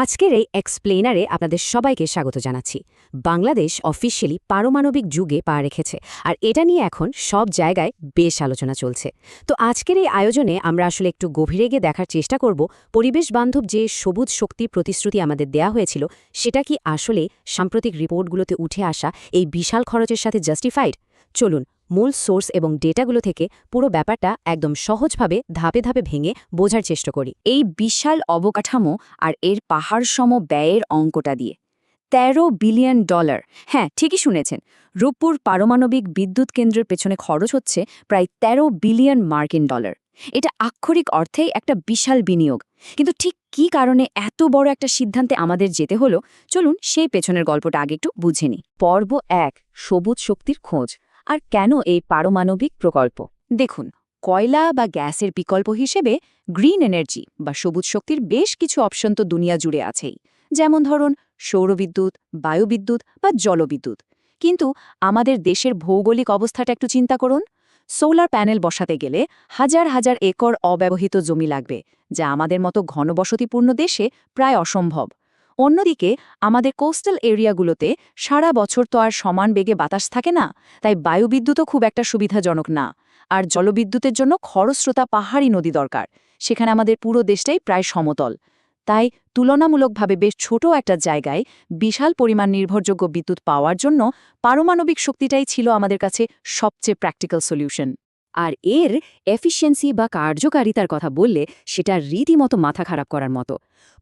আজকের এই এক্সপ্লেনারে আপনাদের সবাইকে স্বাগত জানাচ্ছি। বাংলাদেশ অফিসিয়ালি পারমাণবিক যুগে পা রেখেছে, আর এটা নিয়ে এখন সব জায়গায় বেশ আলোচনা চলছে। তো আজকের এই আয়োজনে আমরা আসলে একটু গভীরে গিয়ে দেখার চেষ্টা করব পরিবেশ বান্ধব যে সবুজ শক্তি প্রতিশ্রুতি আমাদের দেয়া হয়েছিল, সেটা কি আসলে সাম্প্রতিক রিপোর্টগুলোতে উঠে আসা এই বিশাল খরচের সাথে জাস্টিফাইড। চলুন মূল সোর্স এবং ডেটাগুলো থেকে পুরো ব্যাপারটা একদম সহজভাবে ধাপে ধাপে ভেঙে বোঝার চেষ্টা করি। এই বিশাল অবকাঠামো আর এর পাহাড়সম ব্যয়ের অঙ্কটা দিয়ে ১৩ বিলিয়ন ডলার, হ্যাঁ ঠিকই শুনেছেন, রূপপুর পারমাণবিক বিদ্যুৎ কেন্দ্রের পেছনে খরচ হচ্ছে প্রায় ১৩ বিলিয়ন মার্কিন ডলার। এটা আক্ষরিক অর্থেই একটা বিশাল বিনিয়োগ। কিন্তু ঠিক কী কারণে এত বড় একটা সিদ্ধান্তে আমাদের যেতে হলো, চলুন সেই পেছনের গল্পটা আগে একটু বুঝে নিই। পর্ব ১, সবুজ শক্তির খোঁজ আর কেন এই পারমাণবিক প্রকল্প। দেখুন, কয়লা বা গ্যাসের বিকল্প হিসেবে গ্রিন এনার্জি বা সবুজ শক্তির বেশ কিছু অপশন তো দুনিয়া জুড়ে আছেই, যেমন ধরুন সৌরবিদ্যুৎ, বায়ুবিদ্যুৎ বা জলবিদ্যুৎ। কিন্তু আমাদের দেশের ভৌগোলিক অবস্থাটা একটু চিন্তা করুন। সোলার প্যানেল বসাতে গেলে হাজার হাজার একর অব্যবহৃত জমি লাগবে, যা আমাদের মতো ঘনবসতিপূর্ণ দেশে প্রায় অসম্ভব। অন্যদিকে আমাদের কোস্টাল এরিয়াগুলোতে সারা বছর তো আর সমান বেগে বাতাস থাকে না, তাই বায়ুবিদ্যুৎও খুব একটা সুবিধাজনক না। আর জলবিদ্যুতের জন্য খরস্রোতা পাহাড়ি নদী দরকার, সেখানে আমাদের পুরো দেশটাই প্রায় সমতল। তাই তুলনামূলকভাবে বেশ ছোট একটা জায়গায় বিশাল পরিমাণ নির্ভরযোগ্য বিদ্যুৎ পাওয়ার জন্য পারমাণবিক শক্তিটাই ছিল আমাদের কাছে সবচেয়ে প্র্যাকটিক্যাল সলিউশন। আর এর এফিসিয়েন্সি বা কার্যকারিতার কথা বললে সেটা রীতিমতো মাথা খারাপ করার মতো।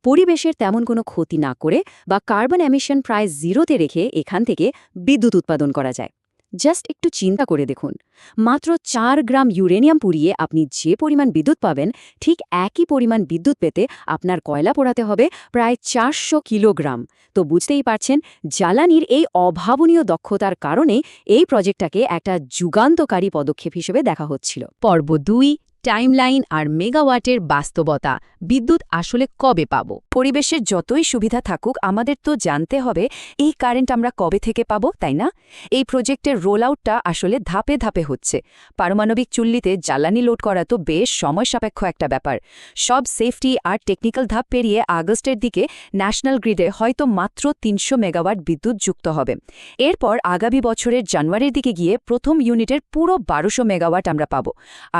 পরিবেশের তেমন কোনো ক্ষতি না করে বা কার্বন এমিশন প্রায় জিরোতে রেখে এখান থেকে বিদ্যুৎ উৎপাদন করা যায়। জাস্ট একটু চিন্তা করে দেখুন, মাত্র ৪ গ্রাম ইউরেনিয়াম পুড়িয়ে আপনি যে পরিমাণ বিদ্যুৎ পাবেন, ঠিক একই পরিমাণ বিদ্যুৎ পেতে আপনার কয়লা পোড়াতে হবে প্রায় ৪০০ কিলোগ্রাম। তো বুঝতেই পারছেন, জ্বালানির এই অভাবনীয় দক্ষতার কারণে এই প্রজেক্টটাকে একটা যুগান্তকারী পদক্ষেপ হিসেবে দেখা হচ্ছিল। পর্ব ২, টাইমলাইন আর মেগাওয়াটের বাস্তবতা। বিদ্যুৎ আসলে কবে পাব? পরিবেশের যতই সুবিধা থাকুক, আমাদের তো জানতে হবে এই কারেন্ট আমরা কবে থেকে পাবো, তাই না? এই প্রজেক্টের রোল আউটটা আসলে ধাপে ধাপে হচ্ছে। পারমাণবিক চুল্লিতে জ্বালানি লোড করা তো বেশ সময় সাপেক্ষ একটা ব্যাপার। সব সেফটি আর টেকনিক্যাল ধাপ পেরিয়ে আগস্টের দিকে ন্যাশনাল গ্রিডে হয়তো মাত্র ৩০০ মেগাওয়াট বিদ্যুৎ যুক্ত হবে। এরপর আগামী বছরের জানুয়ারির দিকে গিয়ে প্রথম ইউনিটের পুরো ১২০০ মেগাওয়াট আমরা পাব।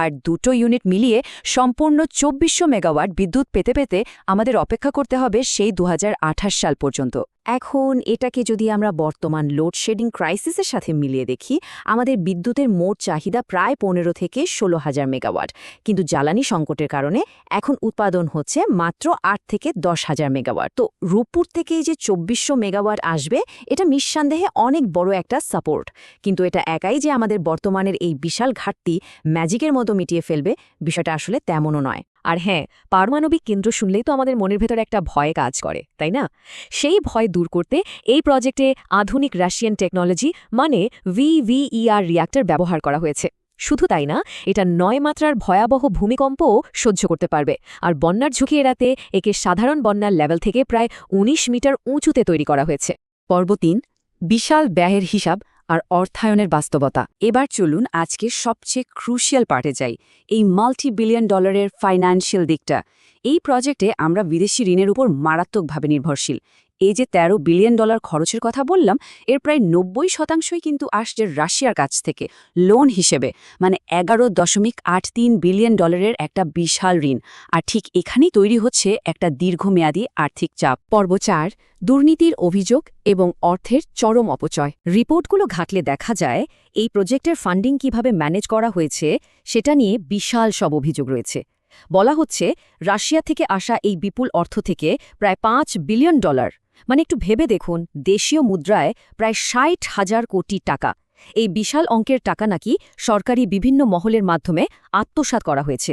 আর দুটো ইউনিট মিলিয়ে সম্পূর্ণ ২৪০০ মেগাওয়াট বিদ্যুৎ পেতে পেতে আমাদের অপেক্ষা করতে হবে সেই ২০২৮ সাল পর্যন্ত। এখন এটাকে যদি আমরা বর্তমান লোডশেডিং ক্রাইসিসের সাথে মিলিয়ে দেখি, আমাদের বিদ্যুতের মোট চাহিদা প্রায় ১৫ থেকে ১৬,০০০ মেগাওয়াট, কিন্তু জ্বালানি সংকটের কারণে এখন উৎপাদন হচ্ছে মাত্র ৮ থেকে ১০,০০০ মেগাওয়াট। তো রূপপুর থেকে যে ২৪০০ মেগাওয়াট আসবে, এটা নিঃসন্দেহে অনেক বড় একটা সাপোর্ট, কিন্তু এটা একাই যে আমাদের বর্তমানের এই বিশাল ঘাটতি ম্যাজিকের মতো মিটিয়ে ফেলবে, বিষয়টা আসলে তেমনও নয়। আর হ্যাঁ, পারমাণবিক কেন্দ্র শুনলেই তো আমাদের মনের ভেতর একটা ভয় কাজ করে, তাই না? সেই ভয় দূর করতে এই প্রজেক্টে আধুনিক রাশিয়ান টেকনোলজি মানে VVER রিঅ্যাক্টর ব্যবহার করা হয়েছে। শুধু তাই না, এটা ৯ মাত্রার ভয়াবহ ভূমিকম্পও সহ্য করতে পারবে। আর বন্যার ঝুঁকি এড়াতে একে সাধারণ বন্যার লেভেল থেকে প্রায় ১৯ মিটার উঁচুতে তৈরি করা হয়েছে। পর্ব ৩, বিশাল ব্যয়ের হিসাব আর অর্থায়নের বাস্তবতা। এবার চলুন আজকের সবচেয়ে ক্রুশিয়াল পার্টে যাই, এই মাল্টি-বিলিয়ন ডলারের ফাইন্যান্সিয়াল দিকটা। এই প্রজেক্টে আমরা বিদেশি ঋণের উপর মারাত্মকভাবে নির্ভরশীল। এই যে ১৩ বিলিয়ন ডলার খরচের কথা বললাম, এর প্রায় ৯০% কিন্তু আসছে রাশিয়ার কাছ থেকে লোন হিসেবে, মানে ১১.৮৩ বিলিয়ন ডলারের একটা বিশাল ঋণ। আর ঠিক এখানেই তৈরি হচ্ছে একটা দীর্ঘমেয়াদী আর্থিক চাপ। পর্ব ৪, দুর্নীতির অভিযোগ এবং অর্থের চরম অপচয়। রিপোর্টগুলো ঘাটলে দেখা যায় এই প্রজেক্টের ফান্ডিং কিভাবে ম্যানেজ করা হয়েছে সেটা নিয়ে বিশাল সব অভিযোগ রয়েছে। বলা হচ্ছে, রাশিয়া থেকে আসা এই বিপুল অর্থ থেকে প্রায় ৫ বিলিয়ন ডলার, মানে একটু ভেবে দেখুন, দেশীয় মুদ্রায় প্রায় ৬০,০০০ কোটি টাকা। এই বিশাল অঙ্কের টাকা নাকি সরকারি বিভিন্ন মহলের মাধ্যমে আত্মসাৎ করা হয়েছে।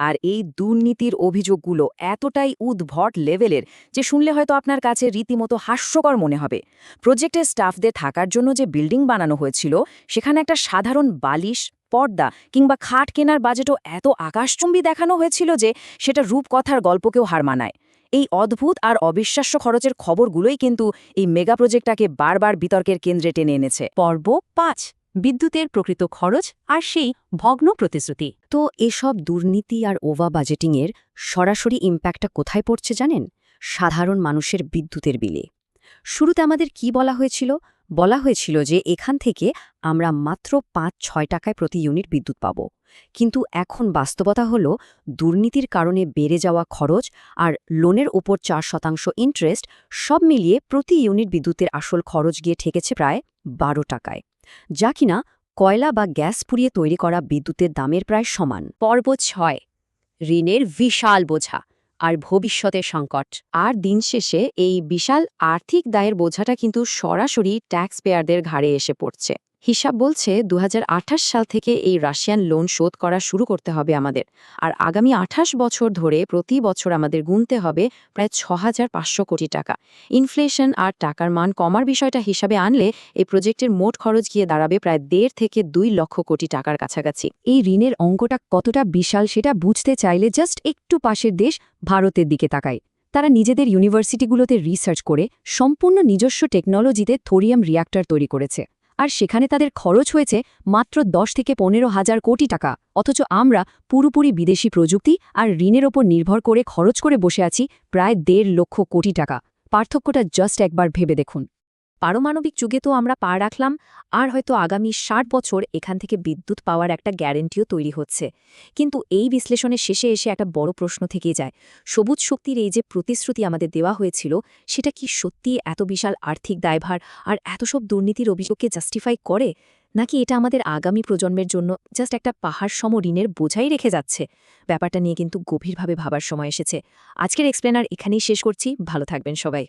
আর এই দুর্নীতির অভিযোগগুলো এতটাই উদ্ভট লেভেলের যে শুনলে হয়তো আপনার কাছে রীতিমতো হাস্যকর মনে হবে। প্রজেক্টের স্টাফদের থাকার জন্য যে বিল্ডিং বানানো হয়েছিল, সেখানে একটা সাধারণ বালিশ, পর্দা কিংবা খাট কেনার বাজেটও এত আকাশচুম্বী দেখানো হয়েছিল যে সেটা রূপকথার গল্পকেও হার মানায়। এই অদ্ভুত আর অবিশ্বাস্য খরচের খবরগুলোই কিন্তু এই মেগা প্রজেক্টটাকে বারবার বিতর্কের কেন্দ্রে টেনে এনেছে। পর্ব ৫, বিদ্যুতের প্রকৃত খরচ আর সেই ভগ্ন প্রতিশ্রুতি। তো এসব দুর্নীতি আর ওভার বাজেটিংয়ের সরাসরি ইম্প্যাক্টটা কোথায় পড়ছে জানেন? সাধারণ মানুষের বিদ্যুতের বিলে। শুরুতে আমাদের কি বলা হয়েছিল? বলা হয়েছিল যে এখান থেকে আমরা মাত্র ৫-৬ টাকায় প্রতি ইউনিট বিদ্যুৎ পাব। কিন্তু এখন বাস্তবতা হলো দুর্নীতির কারণে বেড়ে যাওয়া খরচ আর লোনের ওপর ৪% ইন্টারেস্ট সব মিলিয়ে প্রতি ইউনিট বিদ্যুতের আসল খরচ গিয়ে ঠেকেছে প্রায় ১২ টাকায়, যা কিনা কয়লা বা গ্যাস পুড়িয়ে তৈরি করা বিদ্যুতের দামের প্রায় সমান। পর্ব ৬, ঋণের বিশাল বোঝা আর ভবিষ্যতের সংকট। আর দিন শেষে এই বিশাল আর্থিক দায়ের বোঝাটা কিন্তু সরাসরি ট্যাক্স পেয়ারদের ঘাড়ে এসে পড়ছে। হিসাব বলছে ২০২৮ সাল থেকে এই রাশিয়ান লোন শোধ করা শুরু করতে হবে আমাদের, আর আগামী ২৮ বছর ধরে প্রতি বছর আমাদের গুনতে হবে প্রায় ৬,৫০০ কোটি টাকা। ইনফ্লেশন আর টাকার মান কমার বিষয়টা হিসাবে আনলে এই প্রজেক্টের মোট খরচ গিয়ে দাঁড়াবে প্রায় ১.৫ থেকে ২ লক্ষ কোটি টাকার কাছাকাছি। এই ঋণের অঙ্কটা কতটা বিশাল সেটা বুঝতে চাইলে জাস্ট একটু পাশের দেশ ভারতের দিকে তাকাই। তারা নিজেদের ইউনিভার্সিটিগুলোতে রিসার্চ করে সম্পূর্ণ নিজস্ব টেকনোলজিতে থোরিয়াম রিয়্যাক্টর তৈরি করেছে, আর সেখানে তাদের খরচ হয়েছে মাত্র ১০ থেকে ১৫,০০০ কোটি টাকা। অথচ আমরা পুরোপুরি বিদেশি প্রযুক্তি আর ঋণের ওপর নির্ভর করে খরচ করে বসে আছি প্রায় ১.৫ লক্ষ কোটি টাকা। পার্থক্যটা জাস্ট একবার ভেবে দেখুন। পারমাণবিক যুগে তো আমরা পা রাখলাম, আর হয়তো আগামী ৬০ বছর এখান থেকে বিদ্যুৎ পাওয়ার একটা গ্যারেন্টিও তৈরি হচ্ছে। কিন্তু এই বিশ্লেষণের শেষে এসে একটা বড় প্রশ্ন থেকে যায়, সবুজ শক্তির এই যে প্রতিশ্রুতি আমাদের দেওয়া হয়েছিল, সেটা কি সত্যি এত বিশাল আর্থিক দায়ভার আর এত সব দুর্নীতির অভিযোগকে জাস্টিফাই করে, নাকি এটা আমাদের আগামী প্রজন্মের জন্য জাস্ট একটা পাহাড় সম ঋণের বোঝাই রেখে যাচ্ছে? ব্যাপারটা নিয়ে কিন্তু গভীরভাবে ভাবার সময় এসেছে। আজকের এক্সপ্লেনার এখানেই শেষ করছি। ভালো থাকবেন সবাই।